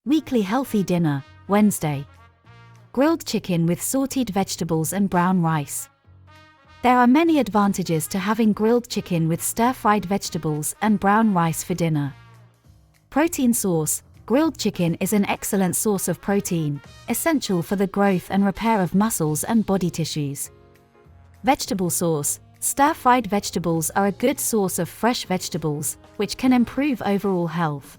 Weekly healthy dinner, Wednesday. Grilled chicken with sauteed vegetables and brown rice. There are many advantages to having grilled chicken with stir-fried vegetables and brown rice for dinner. Protein source. Grilled chicken is an excellent source of protein, essential for the growth and repair of muscles and body tissues. Vegetable source. Stir-fried vegetables are a good source of fresh vegetables, which can improve overall health.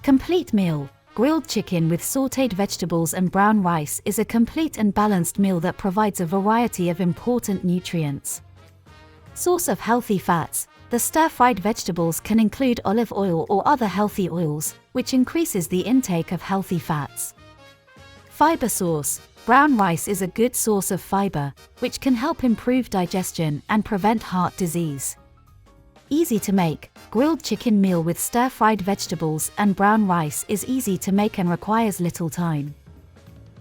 Complete meal. Grilled chicken with sautéed vegetables and brown rice is a complete and balanced meal that provides a variety of important nutrients. Source of healthy fats. The stir-fried vegetables can include olive oil or other healthy oils, which increases the intake of healthy fats. Fiber source. Brown rice is a good source of fiber, which can help improve digestion and prevent heart disease. Easy to make. Grilled chicken meal with stir-fried vegetables and brown rice is easy to make and requires little time.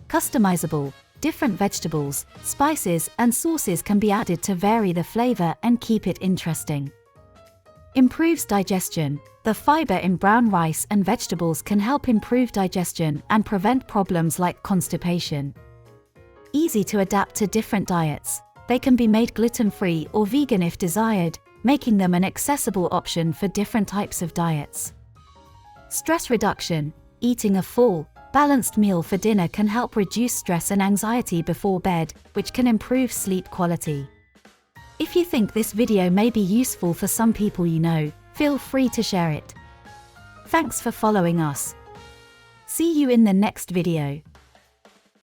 Customizable. Different vegetables, spices, and sauces can be added to vary the flavor and keep it interesting. Improves digestion. The fiber in brown rice and vegetables can help improve digestion and prevent problems like constipation. Easy to adapt to different diets. They can be made gluten-free or vegan if desired, making them an accessible option for different types of diets. Stress reduction. Eating a full, balanced meal for dinner can help reduce stress and anxiety before bed, which can improve sleep quality. If you think this video may be useful for some people you know, feel free to share it. Thanks for following us. See you in the next video.